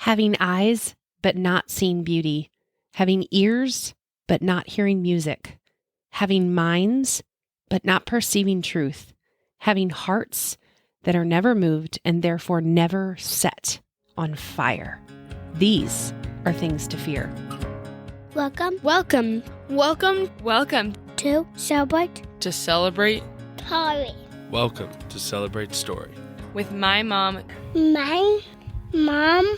having eyes, but not seeing beauty, having ears, but not hearing music, having minds, but not perceiving truth, having hearts that are never moved and therefore never set on fire. These are things to fear. Welcome To celebrate Story. Welcome to Celebrate Story. with my mom. My mom,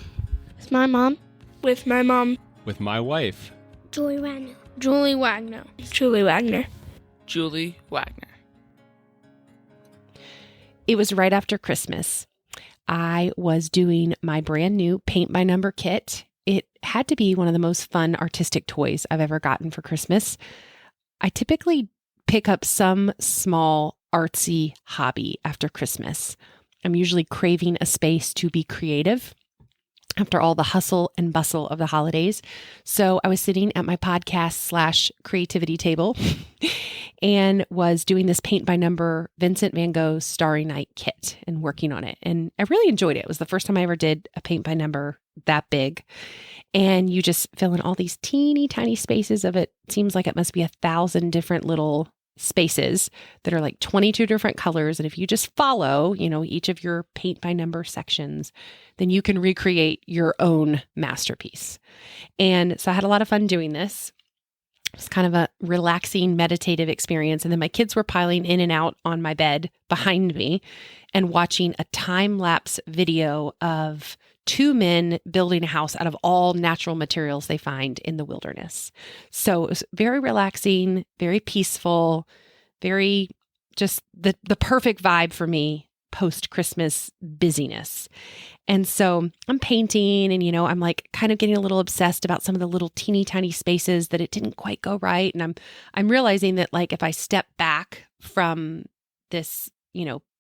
With my mom. With my mom. With my wife. Joy Rano. Julie Wagner. Julie Wagner. It was right after Christmas. I was doing my brand new paint by number kit. It had to be one of the most fun artistic toys I've ever gotten for Christmas. I typically pick up some small artsy hobby after Christmas. I'm usually craving a space to be creative after all the hustle and bustle of the holidays. So I was sitting at my podcast / creativity table and was doing this paint by number Vincent van Gogh Starry Night kit and working on it. And I really enjoyed it. It was the first time I ever did a paint by number that big. And you just fill in all these teeny tiny spaces of it. Seems like it must be 1,000 different little spaces that are like 22 different colors. And if you just follow, each of your paint by number sections, then you can recreate your own masterpiece. And so I had a lot of fun doing this. It was kind of a relaxing, meditative experience. And then my kids were piling in and out on my bed behind me and watching a time-lapse video of two men building a house out of all natural materials they find in the wilderness. So it was very relaxing, very peaceful, very just the perfect vibe for me post-Christmas busyness. And so I'm painting and, I'm like kind of getting a little obsessed about some of the little teeny tiny spaces that it didn't quite go right. And I'm realizing that like if I step back from this,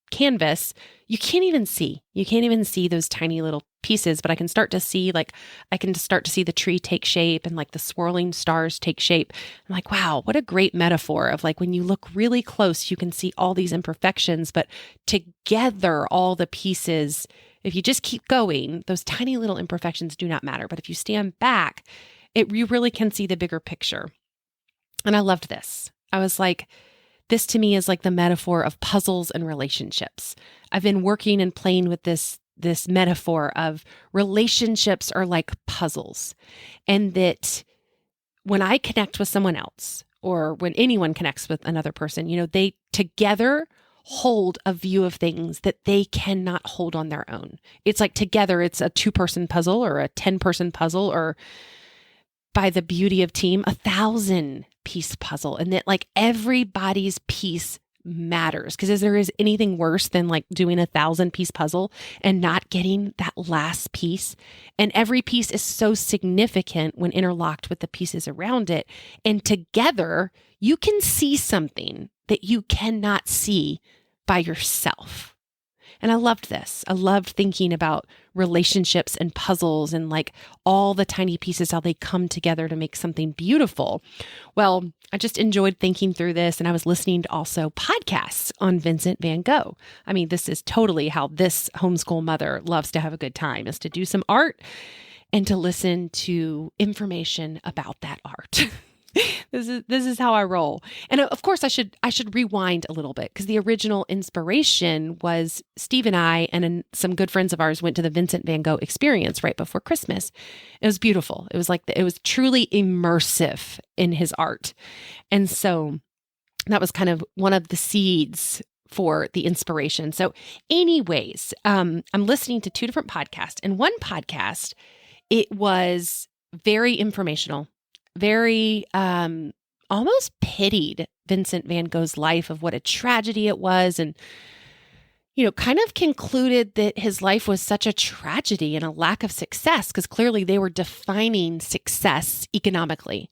canvas, you can't even see those tiny little pieces, but I can start to see the tree take shape and like the swirling stars take shape. I'm like, wow, what a great metaphor of like when you look really close, you can see all these imperfections, but together all the pieces, if you just keep going, those tiny little imperfections do not matter. But if you stand back, you really can see the bigger picture. And I loved this. I was like, this to me is like the metaphor of puzzles and relationships. I've been working and playing with this metaphor of relationships are like puzzles, and that when I connect with someone else or when anyone connects with another person, they together hold a view of things that they cannot hold on their own. It's like together it's a 2-person puzzle or a 10-person puzzle, or by the beauty of team, 1,000-piece puzzle. And that like everybody's piece matters, because there is anything worse than like doing 1,000-piece puzzle and not getting that last piece. And every piece is so significant when interlocked with the pieces around it. And together you can see something that you cannot see by yourself. And I loved this. I loved thinking about relationships and puzzles and like all the tiny pieces, how they come together to make something beautiful. Well, I just enjoyed thinking through this, and I was listening to also podcasts on Vincent van Gogh. I mean, this is totally how this homeschool mother loves to have a good time, is to do some art and to listen to information about that art. This is how I roll. And of course I should rewind a little bit, because the original inspiration was Steve and I and some good friends of ours went to the Vincent van Gogh experience right before Christmas. It was beautiful. It was it was truly immersive in his art. And so that was kind of one of the seeds for the inspiration. So anyways, I'm listening to 2 different podcasts, and one podcast, it was very informational, very almost pitied Vincent van Gogh's life, of what a tragedy it was, and kind of concluded that his life was such a tragedy and a lack of success, because clearly they were defining success economically.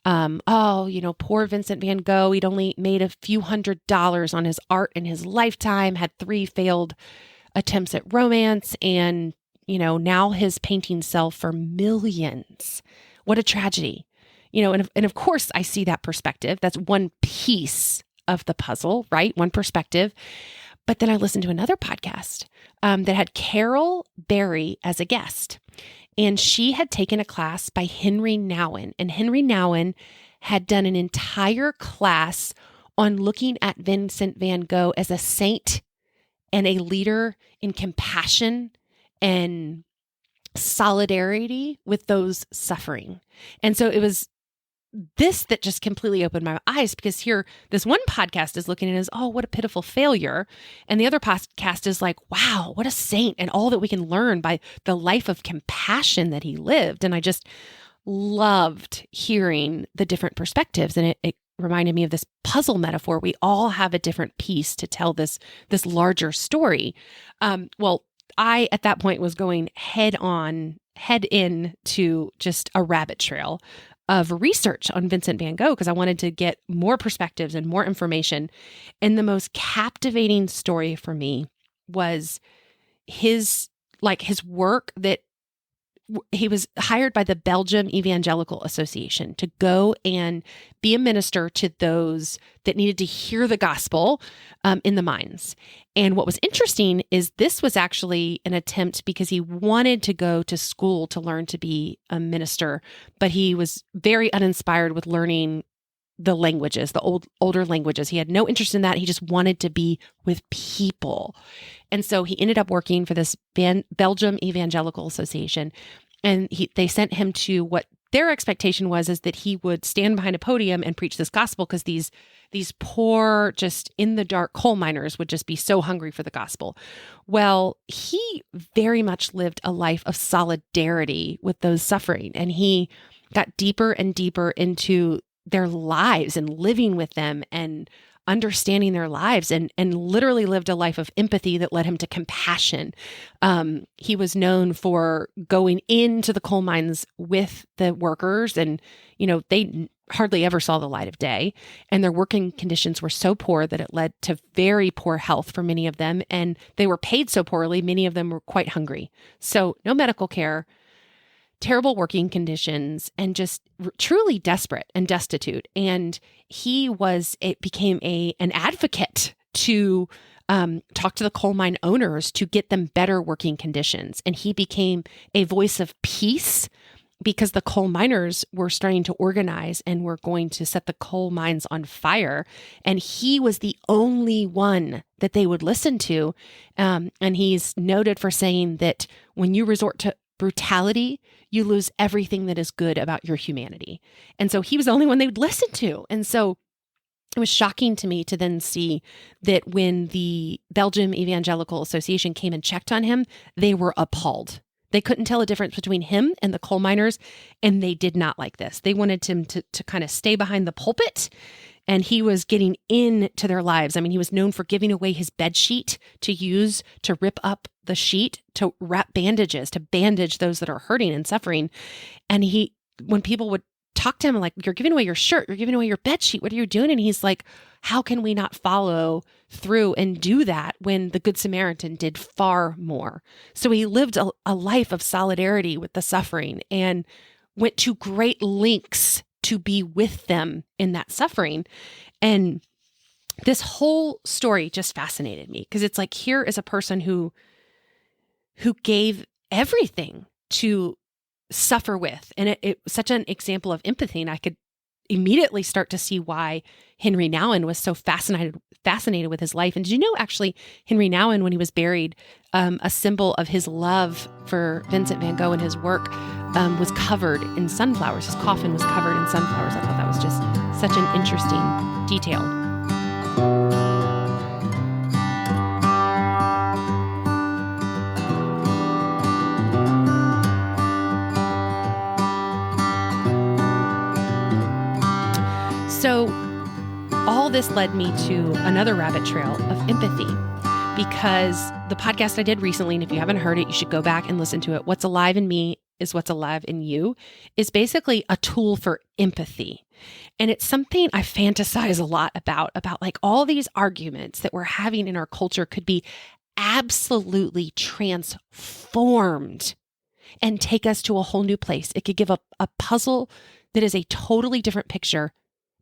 Poor Vincent van Gogh, he'd only made a few $100s on his art in his lifetime, had 3 failed attempts at romance, and now his paintings sell for millions. What a tragedy. And of course I see that perspective. That's one piece of the puzzle, right? One perspective. But then I listened to another podcast that had Carol Berry as a guest. And she had taken a class by Henry Nouwen. And Henry Nouwen had done an entire class on looking at Vincent van Gogh as a saint and a leader in compassion and solidarity with those suffering. And so it was this that just completely opened my eyes, because here, this one podcast is looking at it as, oh, what a pitiful failure. And the other podcast is like, wow, what a saint, and all that we can learn by the life of compassion that he lived. And I just loved hearing the different perspectives. And it reminded me of this puzzle metaphor. We all have a different piece to tell this larger story. Well, I, at that point, was going head in to just a rabbit trail of research on Vincent van Gogh, because I wanted to get more perspectives and more information. And the most captivating story for me was his work that he was hired by the Belgium Evangelical Association to go and be a minister to those that needed to hear the gospel in the mines. And what was interesting is this was actually an attempt because he wanted to go to school to learn to be a minister, but he was very uninspired with learning the languages, the older languages. He had no interest in that. He just wanted to be with people. And so he ended up working for this Belgium Evangelical Association. And they sent him to what their expectation was, is that he would stand behind a podium and preach this gospel, because these poor, just in the dark coal miners would just be so hungry for the gospel. Well, he very much lived a life of solidarity with those suffering. And he got deeper and deeper into their lives and living with them and understanding their lives, and literally lived a life of empathy that led him to compassion. He was known for going into the coal mines with the workers, and, they hardly ever saw the light of day, and their working conditions were so poor that it led to very poor health for many of them. And they were paid so poorly, many of them were quite hungry. So no medical care, terrible working conditions, and just truly desperate and destitute. And he became an advocate to talk to the coal mine owners to get them better working conditions. And he became a voice of peace, because the coal miners were starting to organize and were going to set the coal mines on fire. And he was the only one that they would listen to. And he's noted for saying that when you resort to brutality, you lose everything that is good about your humanity. And so he was the only one they would listen to. And so it was shocking to me to then see that when the Belgium Evangelical Association came and checked on him, they were appalled. They couldn't tell a difference between him and the coal miners, and they did not like this. They wanted him to kind of stay behind the pulpit, and he was getting into their lives. I mean, he was known for giving away his bed sheet to use to rip up the sheet, to wrap bandages, to bandage those that are hurting and suffering. And when people would talk to him like, you're giving away your shirt, you're giving away your bed sheet, what are you doing? And he's like, how can we not follow through and do that when the Good Samaritan did far more? So he lived a life of solidarity with the suffering and went to great lengths to be with them in that suffering. And this whole story just fascinated me, because it's like, here is a person who gave everything to suffer with. And it was such an example of empathy. And I could immediately start to see why Henry Nouwen was so fascinated with his life. And did you know, actually, Henry Nouwen, when he was buried, a symbol of his love for Vincent van Gogh and his work was covered in sunflowers. His coffin was covered in sunflowers. I thought that was just such an interesting detail. So all this led me to another rabbit trail of empathy, because the podcast I did recently, and if you haven't heard it, you should go back and listen to it. What's Alive in Me is What's Alive in You is basically a tool for empathy. And it's something I fantasize a lot about like all these arguments that we're having in our culture could be absolutely transformed and take us to a whole new place. It could give a puzzle that is a totally different picture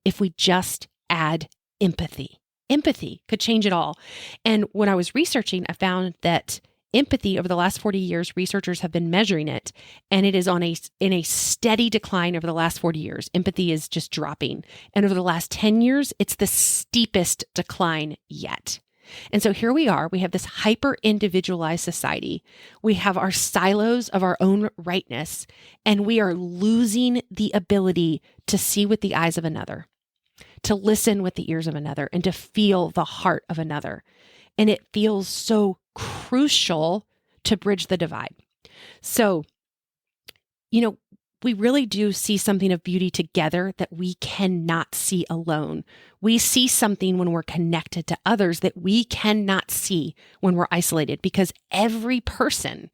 if we just add empathy. Empathy could change it all. And when I was researching, I found that empathy over the last 40 years, researchers have been measuring it, and it is in a steady decline over the last 40 years. Empathy is just dropping. And over the last 10 years, it's the steepest decline yet. And so here we are. We have this hyper-individualized society. We have our silos of our own rightness, and we are losing the ability to see with the eyes of another, to listen with the ears of another, and to feel the heart of another. And it feels so crucial to bridge the divide. So, we really do see something of beauty together that we cannot see alone. We see something when we're connected to others that we cannot see when we're isolated, because every person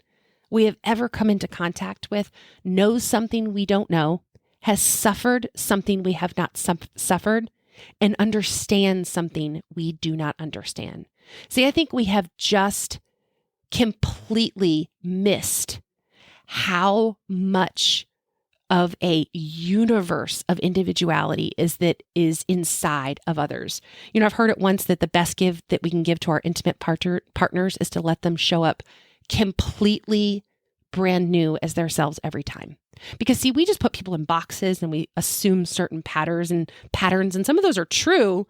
we have ever come into contact with knows something we don't know, has suffered something we have not suffered, and understands something we do not understand. See, I think we have just completely missed how much of a universe of individuality is inside of others. I've heard it once that the best gift that we can give to our intimate partners is to let them show up completely brand new as themselves every time. Because see, we just put people in boxes and we assume certain patterns, and some of those are true,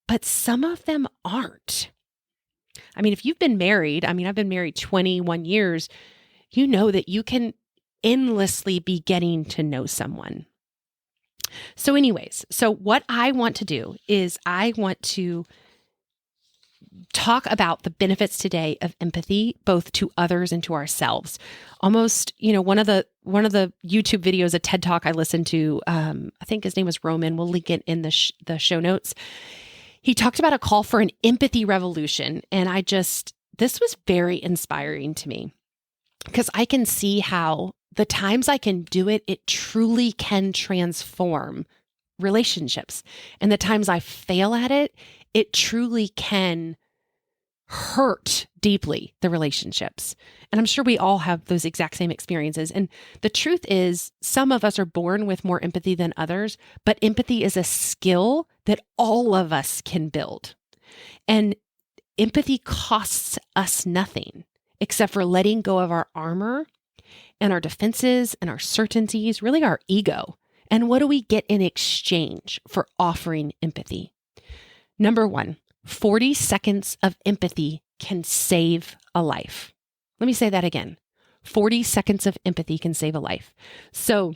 but some of them aren't. I mean, if you've been married, I've been married 21 years, you know that you can endlessly be getting to know someone. So anyways, what I want to do is I want to talk about the benefits today of empathy, both to others and to ourselves. Almost, one of the YouTube videos, a TED Talk I listened to, I think his name was Roman. We'll link it in the show notes. He talked about a call for an empathy revolution. And this was very inspiring to me, because I can see how the times I can do it, it truly can transform relationships. And the times I fail at it, it truly can hurt deeply the relationships. And I'm sure we all have those exact same experiences. And the truth is, some of us are born with more empathy than others, but empathy is a skill that all of us can build. And empathy costs us nothing except for letting go of our armor and our defenses and our certainties, really our ego. And what do we get in exchange for offering empathy? Number one, 40 seconds of empathy can save a life. Let me say that again. 40 seconds of empathy can save a life. So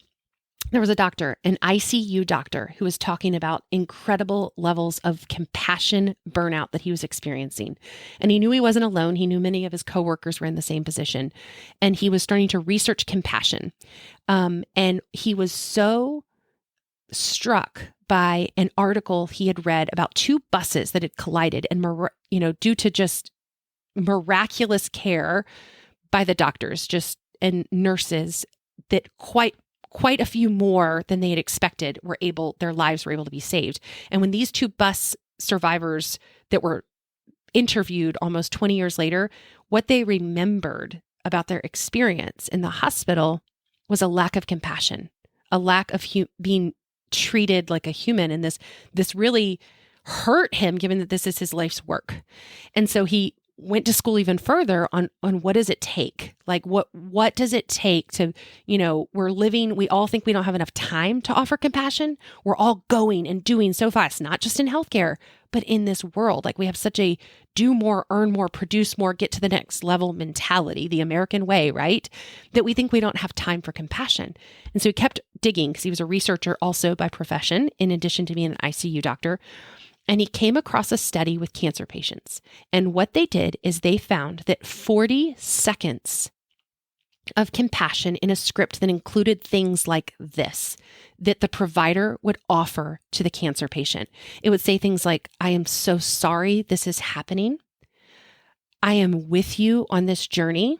there was a doctor, an ICU doctor, who was talking about incredible levels of compassion burnout that he was experiencing. And he knew he wasn't alone. He knew many of his coworkers were in the same position. And he was starting to research compassion. And he was so struck by an article he had read about two buses that had collided, and due to just miraculous care by the doctors and nurses, that quite a few more than they had expected their lives were able to be saved. And when these two bus survivors that were interviewed almost 20 years later, what they remembered about their experience in the hospital was a lack of compassion, a lack of being treated like a human. And this really hurt him, given that this is his life's work. And so he went to school even further on what does it take? Like what does it take to, we all think we don't have enough time to offer compassion. We're all going and doing so fast, not just in healthcare, but in this world. Like we have such a do more, earn more, produce more, get to the next level mentality, the American way, right? That we think we don't have time for compassion. And so he kept digging, because he was a researcher also by profession, in addition to being an ICU doctor. And he came across a study with cancer patients. And what they did is they found that 40 seconds of compassion in a script that included things like this, that the provider would offer to the cancer patient. It would say things like, "I am so sorry this is happening. I am with you on this journey.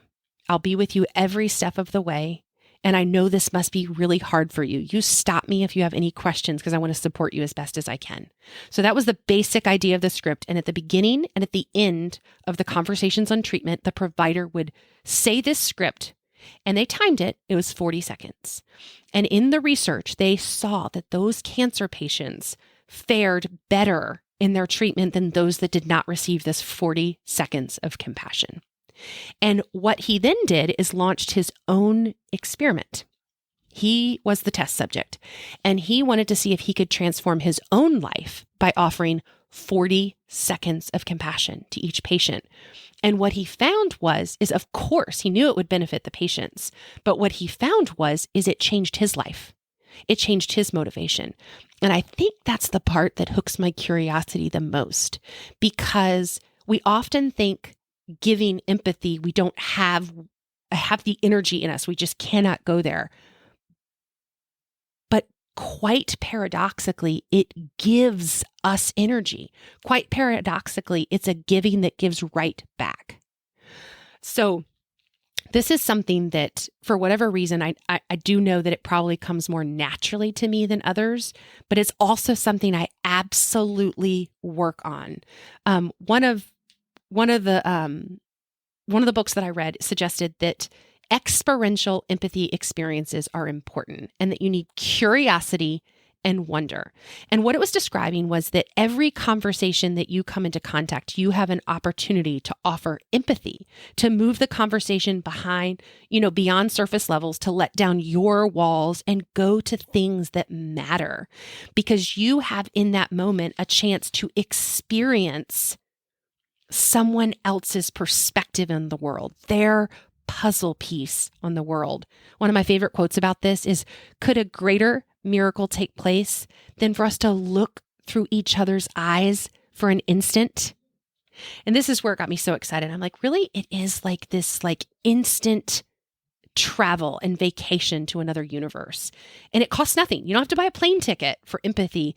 I'll be with you every step of the way. And I know this must be really hard for you. You stop me if you have any questions, because I want to support you as best as I can." So that was the basic idea of the script. And at the beginning and at the end of the conversations on treatment, the provider would say this script, and they timed it. It was 40 seconds. And in the research, they saw that those cancer patients fared better in their treatment than those that did not receive this 40 seconds of compassion. And what he then did is launched his own experiment. He was the test subject, and he wanted to see if he could transform his own life by offering 40 seconds of compassion to each patient. And what he found is of course, he knew it would benefit the patients, but what he found is it changed his life. It changed his motivation. And I think that's the part that hooks my curiosity the most, because we often think giving empathy, we don't have the energy in us. We just cannot go there. But quite paradoxically, it gives us energy. Quite paradoxically, it's a giving that gives right back. So this is something that, for whatever reason, I do know that it probably comes more naturally to me than others, but it's also something I absolutely work on. One of the books that I read suggested that experiential empathy experiences are important and that you need curiosity and wonder. And what it was describing was that every conversation that you come into contact, you have an opportunity to offer empathy, to move the conversation beyond surface levels, to let down your walls and go to things that matter, because you have in that moment a chance to experience someone else's perspective in the world, their puzzle piece on the world. One of my favorite quotes about this is, could a greater miracle take place than for us to look through each other's eyes for an instant? And this is where it got me so excited. I'm like, really? It is like this instant travel and vacation to another universe. And it costs nothing. You don't have to buy a plane ticket for empathy.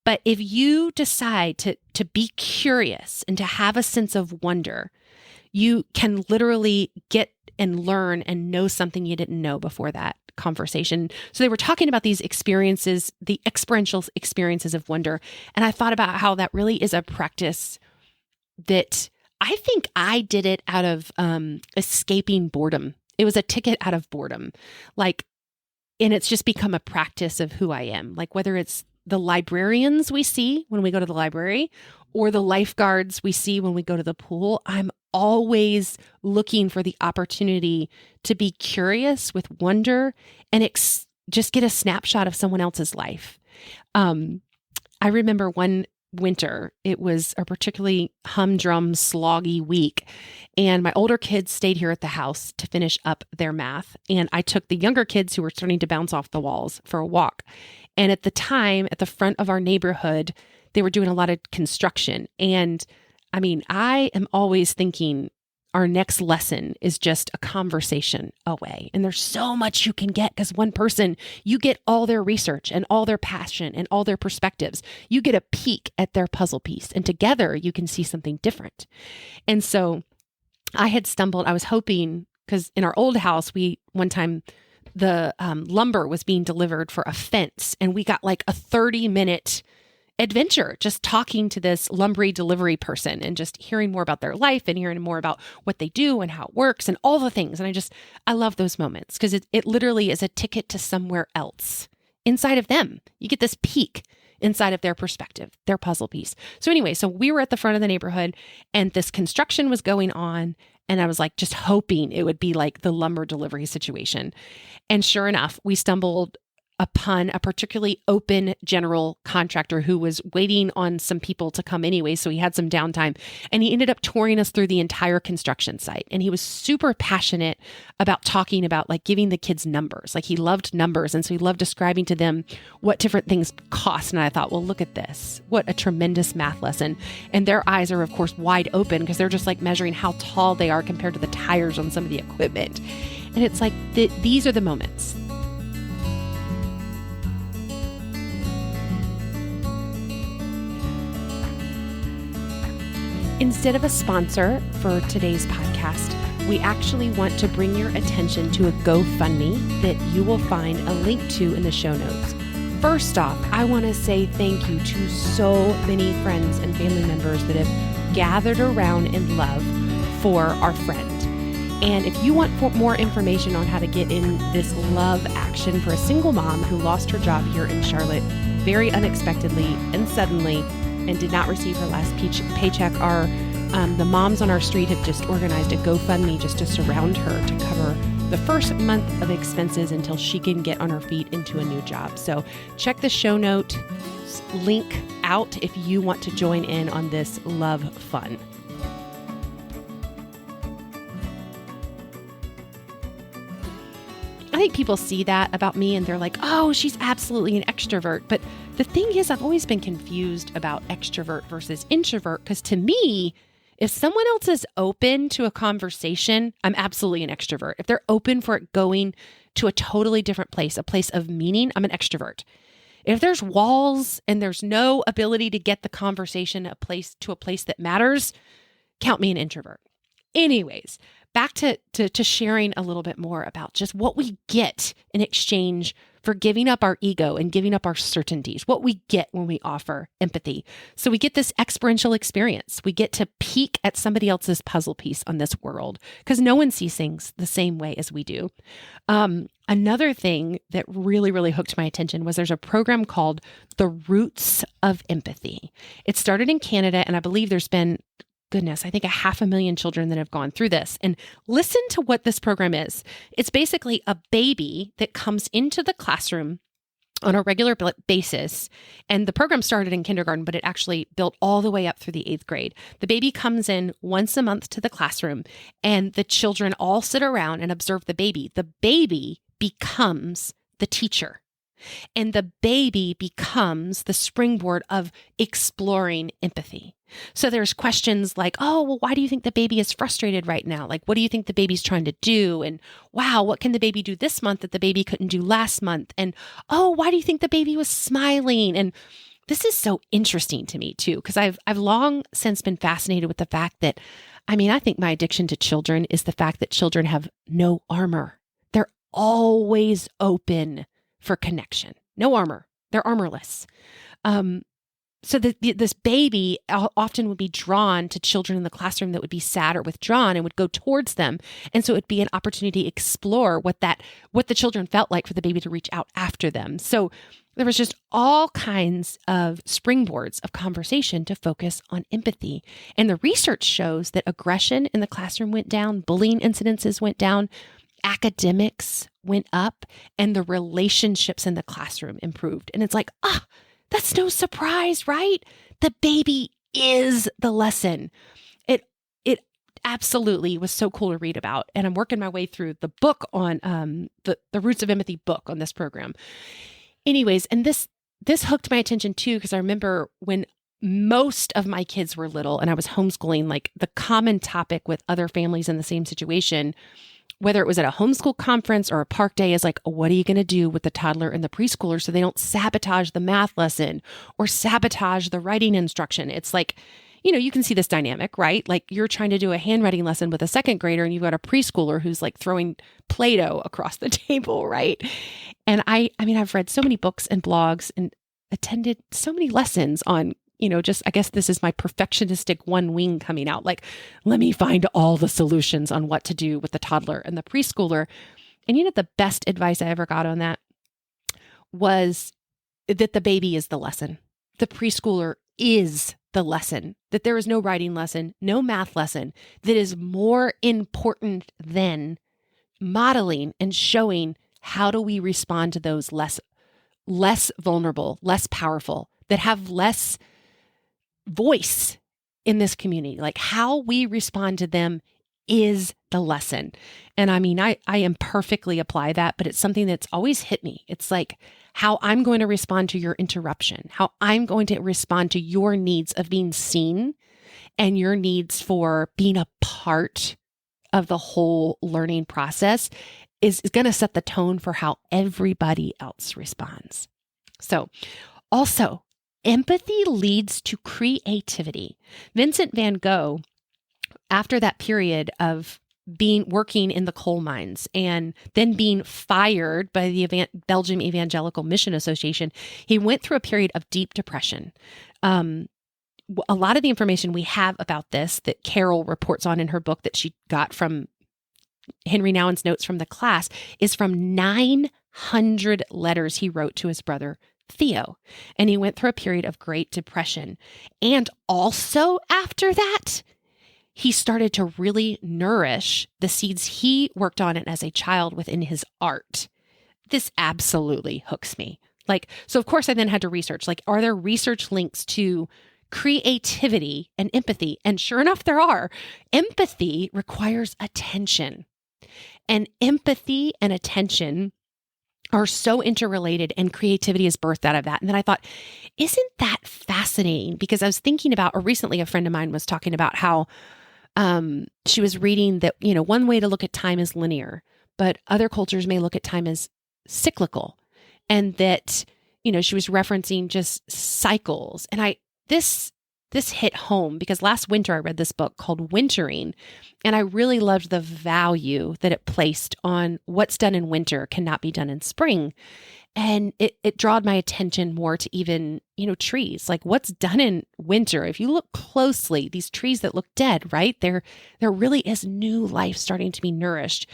But if you decide to be curious and to have a sense of wonder, you can literally get and learn and know something you didn't know before that conversation. So they were talking about these experiences, the experiential experiences of wonder. And I thought about how that really is a practice that I think I did it out of escaping boredom. It was a ticket out of boredom. And it's just become a practice of who I am. Like whether it's the librarians we see when we go to the library or the lifeguards we see when we go to the pool, I'm always looking for the opportunity to be curious with wonder and just get a snapshot of someone else's life. I remember one winter, it was a particularly humdrum, sloggy week, and my older kids stayed here at the house to finish up their math. And I took the younger kids who were starting to bounce off the walls for a walk. And at the time, at the front of our neighborhood, they were doing a lot of construction. And I mean, I am always thinking our next lesson is just a conversation away. And there's so much you can get because one person, you get all their research and all their passion and all their perspectives. You get a peek at their puzzle piece, and together you can see something different. And so I was hoping, because in our old house, one time the lumber was being delivered for a fence, and we got like a 30-minute adventure just talking to this lumber delivery person and just hearing more about their life and hearing more about what they do and how it works and all the things. And I love those moments because it literally is a ticket to somewhere else inside of them. You get this peek inside of their perspective, their puzzle piece. So anyway, so we were at the front of the neighborhood and this construction was going on. And I was like, just hoping it would be like the lumber delivery situation. And sure enough, we stumbled upon a particularly open general contractor who was waiting on some people to come anyway. So he had some downtime and he ended up touring us through the entire construction site. And he was super passionate about talking about like giving the kids numbers. Like he loved numbers. And so he loved describing to them what different things cost. And I thought, well, look at this. What a tremendous math lesson. And their eyes are of course wide open because they're just like measuring how tall they are compared to the tires on some of the equipment. And it's like, these are the moments. Instead of a sponsor for today's podcast, we actually want to bring your attention to a GoFundMe that you will find a link to in the show notes. First off, I want to say thank you to so many friends and family members that have gathered around in love for our friend. And if you want more information on how to get in this love action for a single mom who lost her job here in Charlotte very unexpectedly and suddenly and did not receive her last paycheck, our The moms on our street have just organized a GoFundMe just to surround her to cover the first month of expenses until she can get on her feet into a new job. So check the show note link out if you want to join in on this love fun. I think people see that about me and they're like, oh, she's absolutely an extrovert. But the thing is, I've always been confused about extrovert versus introvert, because to me, if someone else is open to a conversation, I'm absolutely an extrovert. If they're open for it going to a totally different place, a place of meaning, I'm an extrovert. If there's walls and there's no ability to get the conversation to a place that matters, count me an introvert. Anyways, back to sharing a little bit more about just what we get in exchange for giving up our ego and giving up our certainties, what we get when we offer empathy. So we get this experiential experience. We get to peek at somebody else's puzzle piece on this world because no one sees things the same way as we do. Another thing that really, really hooked my attention was there's a program called The Roots of Empathy. It started in Canada, and I believe there's been I think 500,000 children that have gone through this. And listen to what this program is. It's basically a baby that comes into the classroom on a regular basis. And the program started in kindergarten, but it actually built all the way up through the 8th grade. The baby comes in once a month to the classroom, and the children all sit around and observe the baby. The baby becomes the teacher. And the baby becomes the springboard of exploring empathy. So there's questions like, oh, well, why do you think the baby is frustrated right now? Like, what do you think the baby's trying to do? And wow, what can the baby do this month that the baby couldn't do last month? And oh, why do you think the baby was smiling? And this is so interesting to me too, because I've long since been fascinated with the fact that, I think my addiction to children is the fact that children have no armor. They're always open for connection. No armor. They're armorless. So this baby often would be drawn to children in the classroom that would be sad or withdrawn and would go towards them. And so it would be an opportunity to explore what the children felt like for the baby to reach out after them. So there was just all kinds of springboards of conversation to focus on empathy. And the research shows that aggression in the classroom went down, bullying incidences went down, academics went up, and the relationships in the classroom improved. And it's like, that's no surprise, right? The baby is the lesson. It absolutely was so cool to read about. And I'm working my way through the book on the Roots of Empathy book on this program. Anyways, and this hooked my attention too, because I remember when most of my kids were little and I was homeschooling, like the common topic with other families in the same situation, whether it was at a homeschool conference or a park day, is like, what are you going to do with the toddler and the preschooler so they don't sabotage the math lesson or sabotage the writing instruction? It's like, you can see this dynamic, right? Like you're trying to do a handwriting lesson with a second grader and you've got a preschooler who's like throwing Play-Doh across the table, right? And I've read so many books and blogs and attended so many lessons on I guess this is my perfectionistic one wing coming out. Like, let me find all the solutions on what to do with the toddler and the preschooler. And the best advice I ever got on that was that the baby is the lesson. The preschooler is the lesson, that there is no writing lesson, no math lesson that is more important than modeling and showing how do we respond to those less vulnerable, less powerful, that have less voice in this community. Like how we respond to them is the lesson. And I imperfectly apply that, but it's something that's always hit me. It's like how I'm going to respond to your interruption, how I'm going to respond to your needs of being seen and your needs for being a part of the whole learning process is going to set the tone for how everybody else responds. So also, empathy leads to creativity. Vincent van Gogh, after that period of working in the coal mines and then being fired by the Belgium Evangelical Mission Association, he went through a period of deep depression. A lot of the information we have about this that Carol reports on in her book that she got from Henry Nouwen's notes from the class is from 900 letters he wrote to his brother Theo. And he went through a period of great depression. And also after that, he started to really nourish the seeds he worked on it as a child within his art. This absolutely hooks me. So of course I then had to research, are there research links to creativity and empathy? And sure enough, there are. Empathy requires attention. And empathy and attention are so interrelated, and creativity is birthed out of that. And then I thought, isn't that fascinating? Because I was thinking about, or recently a friend of mine was talking about how she was reading that, one way to look at time is linear, but other cultures may look at time as cyclical. And that, she was referencing just cycles. And this hit home because last winter I read this book called Wintering, and I really loved the value that it placed on what's done in winter cannot be done in spring. And it drawed my attention more to even, trees, what's done in winter. If you look closely, these trees that look dead, right? There really is new life starting to be nourished.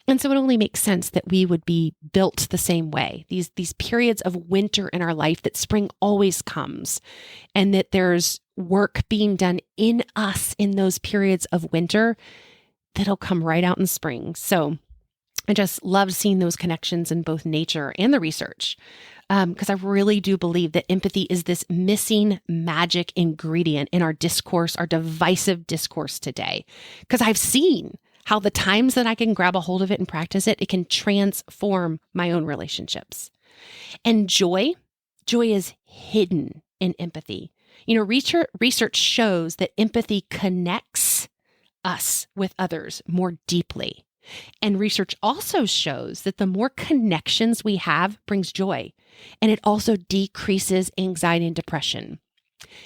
And so it only makes sense that we would be built the same way. These periods of winter in our life, that spring always comes, and that there's work being done in us in those periods of winter that'll come right out in spring. So I just love seeing those connections in both nature and the research, because I really do believe that empathy is this missing magic ingredient in our discourse, our divisive discourse today. Because I've seen how the times that I can grab a hold of it and practice it, it can transform my own relationships. And joy is hidden in empathy. Research shows that empathy connects us with others more deeply. And research also shows that the more connections we have brings joy, and it also decreases anxiety and depression.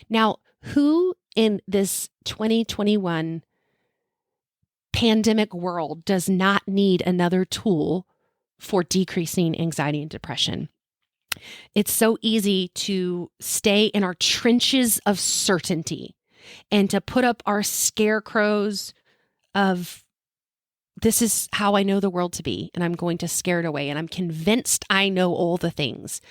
Now, who in this 2021 pandemic world does not need another tool for decreasing anxiety and depression? It's so easy to stay in our trenches of certainty and to put up our scarecrows of, this is how I know the world to be, and I'm going to scare it away, and I'm convinced I know all the things.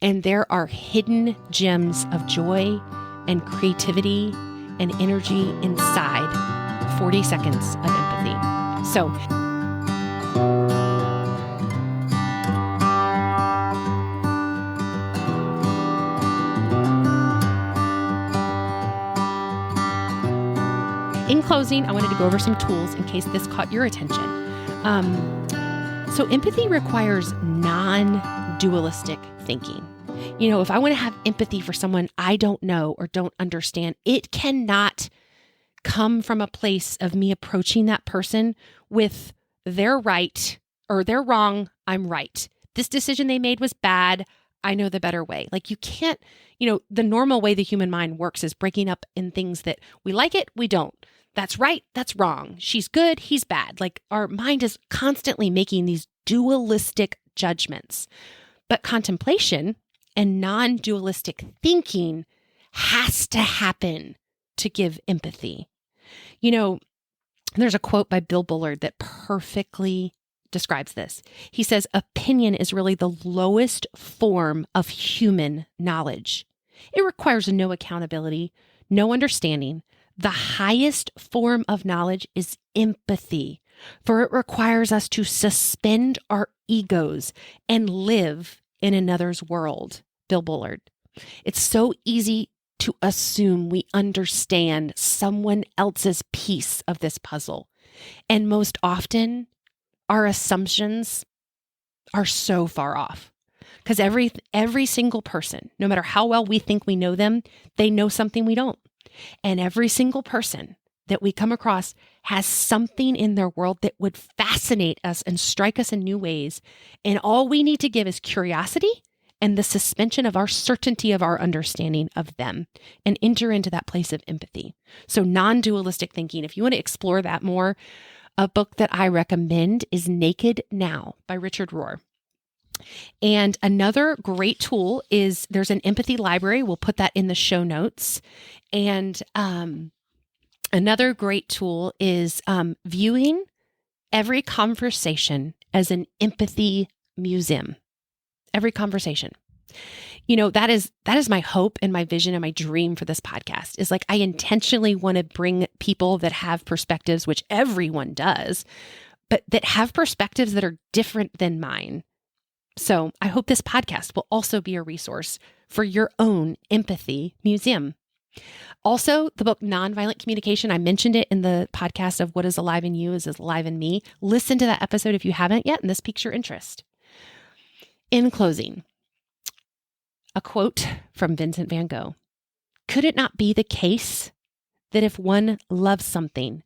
And there are hidden gems of joy and creativity and energy inside 40 seconds of empathy. So, in closing, I wanted to go over some tools in case this caught your attention. So empathy requires non-dualistic thinking. If I want to have empathy for someone I don't know or don't understand, it cannot come from a place of me approaching that person with they're right or they're wrong, I'm right. This decision they made was bad, I know the better way. You can't, the normal way the human mind works is breaking up in things that we like it, we don't. That's right, that's wrong. She's good, he's bad. Our mind is constantly making these dualistic judgments. But contemplation and non-dualistic thinking has to happen to give empathy. There's a quote by Bill Bullard that perfectly describes this. He says, opinion is really the lowest form of human knowledge. It requires no accountability, no understanding. The highest form of knowledge is empathy, for it requires us to suspend our egos and live in another's world. Bill Bullard. It's so easy to assume we understand someone else's piece of this puzzle. And most often, our assumptions are so far off. Because every single person, no matter how well we think we know them, they know something we don't. And every single person that we come across has something in their world that would fascinate us and strike us in new ways. And all we need to give is curiosity and the suspension of our certainty of our understanding of them, and enter into that place of empathy. So non-dualistic thinking, if you want to explore that more, a book that I recommend is Naked Now by Richard Rohr. And another great tool is there's an empathy library. We'll put that in the show notes. And another great tool is viewing every conversation as an empathy museum. Every conversation. that is my hope and my vision and my dream for this podcast is like, I intentionally want to bring people that have perspectives, which everyone does, but that have perspectives that are different than mine. So I hope this podcast will also be a resource for your own empathy museum. Also, the book Nonviolent Communication, I mentioned it in the podcast of What is Alive in You is Alive in Me. Listen to that episode if you haven't yet, and this piques your interest. In closing, a quote from Vincent van Gogh. Could it not be the case that if one loves something,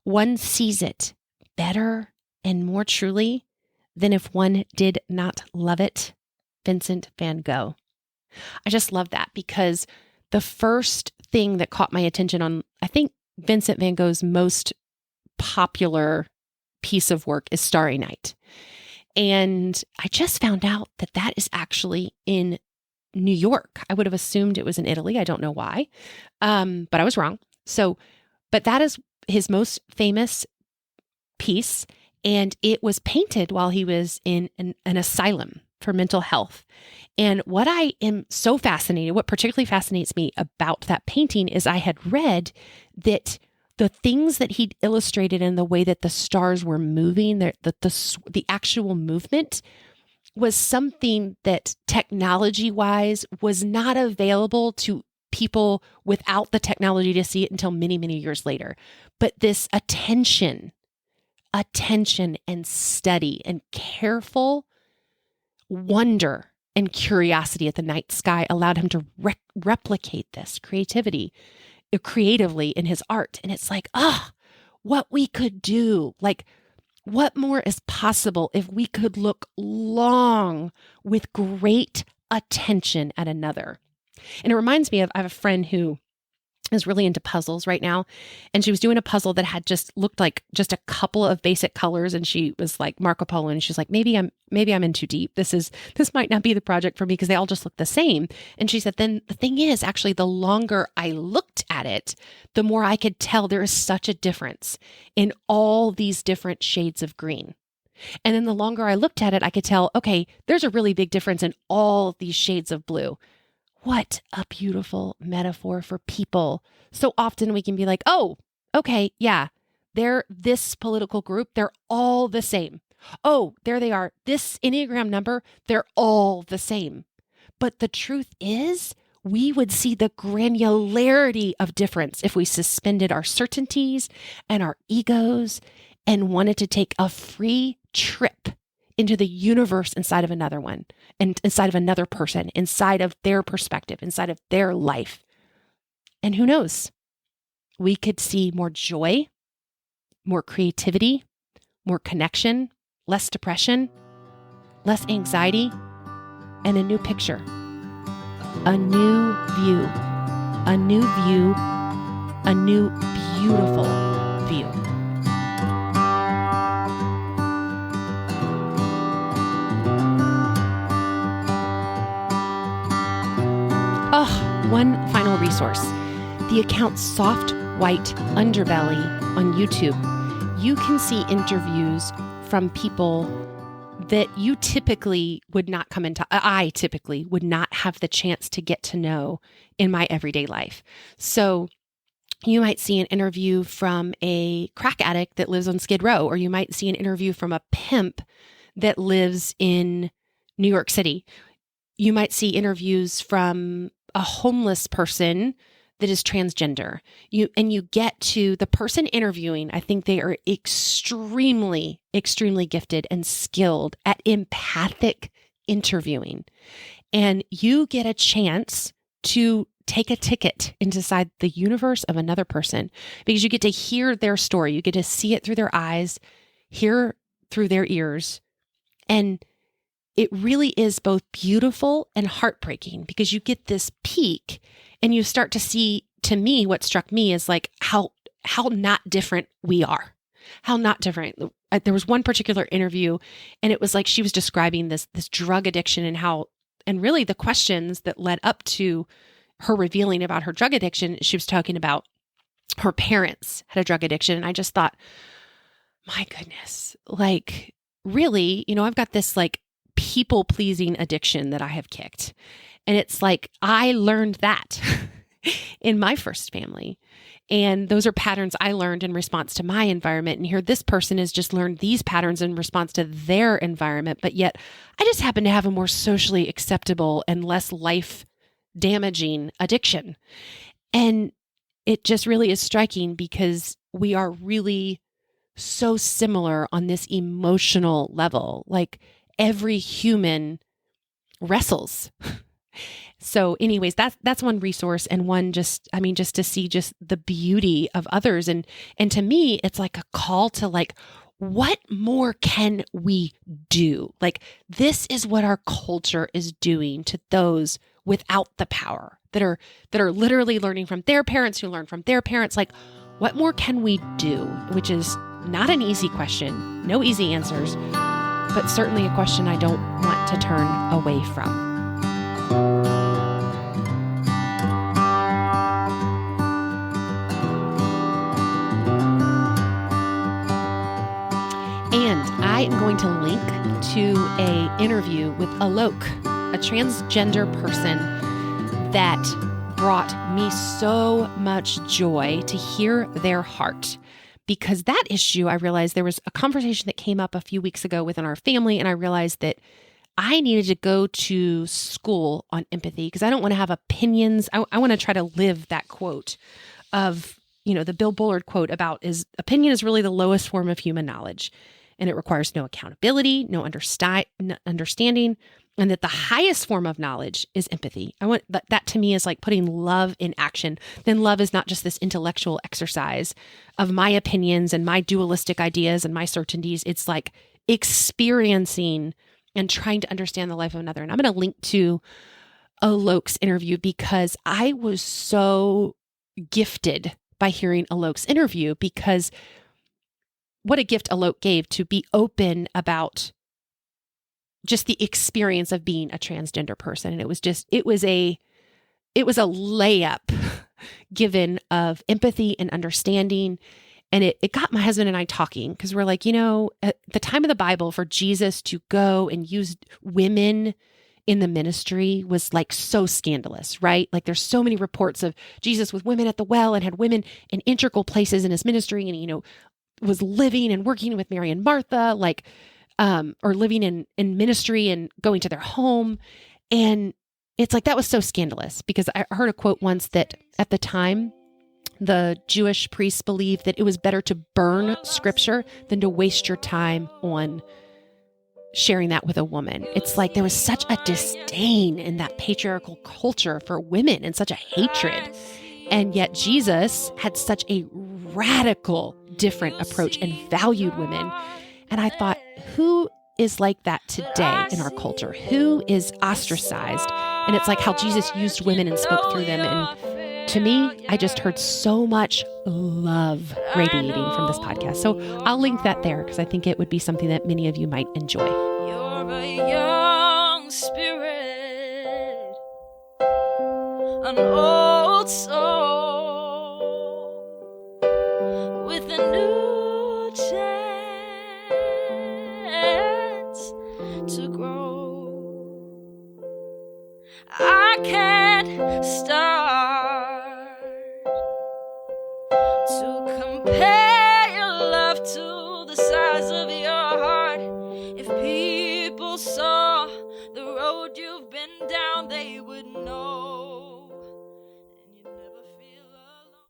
one sees it better and more truly than if one did not love it? Vincent van Gogh. I just love that because the first thing that caught my attention on, I think, Vincent van Gogh's most popular piece of work is Starry Night. And I just found out that that is actually in New York. I would have assumed it was in Italy. I don't know why, but I was wrong. But that is his most famous piece, and it was painted while he was in an asylum for mental health. And what I am so fascinated, what particularly fascinates me about that painting is I had read that the things that he'd illustrated in the way that the stars were moving, the actual movement was something that technology-wise was not available to people without the technology to see it until many, many years later. But this attention and study and careful wonder and curiosity at the night sky allowed him to replicate this creatively in his art. And it's like, what we could do, like what more is possible if we could look long with great attention at another. And it reminds me of, I have a friend who is really into puzzles right now. And she was doing a puzzle that had just looked like just a couple of basic colors. And she was like Marco Polo. And she's like, maybe I'm in too deep. This might not be the project for me because they all just look the same. And she said, then the thing is actually the longer I looked at it, the more I could tell there is such a difference in all these different shades of green. And then the longer I looked at it, I could tell, okay, there's a really big difference in all these shades of blue. What a beautiful metaphor for people. So often we can be like, oh, okay, yeah, they're this political group. They're all the same. Oh, there they are. This Enneagram number, they're all the same. But the truth is, we would see the granularity of difference if we suspended our certainties and our egos and wanted to take a free trip into the universe inside of another one, and inside of another person, inside of their perspective, inside of their life. And who knows? We could see more joy, more creativity, more connection, less depression, less anxiety, and a new picture, a new view, a new view, a new beautiful view. One final resource, the account Soft White Underbelly on YouTube. You can see interviews from people that you typically would not come into, I typically would not have the chance to get to know in my everyday life. So you might see an interview from a crack addict that lives on Skid Row, or you might see an interview from a pimp that lives in New York City. You might see interviews from a homeless person that is transgender. You get to the person interviewing, I think they are extremely, extremely gifted and skilled at empathic interviewing. And you get a chance to take a ticket inside the universe of another person because you get to hear their story. You get to see it through their eyes, hear through their ears. And it really is both beautiful and heartbreaking because you get this peek and you start to see, to me, what struck me is like how not different we are, how not different. There was one particular interview and it was like she was describing this drug addiction and really the questions that led up to her revealing about her drug addiction. She was talking about her parents had a drug addiction. And I just thought, my goodness, like really, I've got this like people-pleasing addiction that I have kicked. And it's like, I learned that in my first family. And those are patterns I learned in response to my environment. And here this person has just learned these patterns in response to their environment. But yet I just happen to have a more socially acceptable and less life-damaging addiction. And it just really is striking because we are really so similar on this emotional level. Like every human wrestles. So anyways, that's one resource, and one just to see just the beauty of others. And to me, it's like a call to like, what more can we do? Like, this is what our culture is doing to those without the power, that are literally learning from their parents, who learn from their parents. Like, what more can we do? Which is not an easy question, no easy answers, but certainly a question I don't want to turn away from. And I am going to link to an interview with Alok, a transgender person that brought me so much joy to hear their heart. Because that issue, I realized there was a conversation that came up a few weeks ago within our family, and I realized that I needed to go to school on empathy because I don't want to have opinions. I want to try to live that quote of, the Bill Bullard quote about opinion is really the lowest form of human knowledge. And it requires no accountability, no understanding, and that the highest form of knowledge is empathy. That to me is like putting love in action. Then love is not just this intellectual exercise of my opinions and my dualistic ideas and my certainties. It's like experiencing and trying to understand the life of another. And I'm going to link to Alok's interview because I was so gifted by hearing Alok's interview, because what a gift Alok gave to be open about just the experience of being a transgender person. And it was a layup given of empathy and understanding. And it got my husband and I talking, because we're like, at the time of the Bible, for Jesus to go and use women in the ministry was like so scandalous, right? Like there's so many reports of Jesus with women at the well and had women in integral places in his ministry. And, was living and working with Mary and Martha, or living in ministry and going to their home. And it's like, that was so scandalous, because I heard a quote once that at the time, the Jewish priests believed that it was better to burn scripture than to waste your time on sharing that with a woman. It's like there was such a disdain in that patriarchal culture for women and such a hatred. And yet Jesus had such a radical different approach and valued women. And I thought, who is like that today in our culture? Who is ostracized? And it's like how Jesus used women and spoke through them. And to me, I just heard so much love radiating from this podcast. So I'll link that there because I think it would be something that many of you might enjoy. You're a young spirit, an old soul with a new chance to grow. I can't start to compare your love to the size of your heart. If people saw the road you've been down, they would know.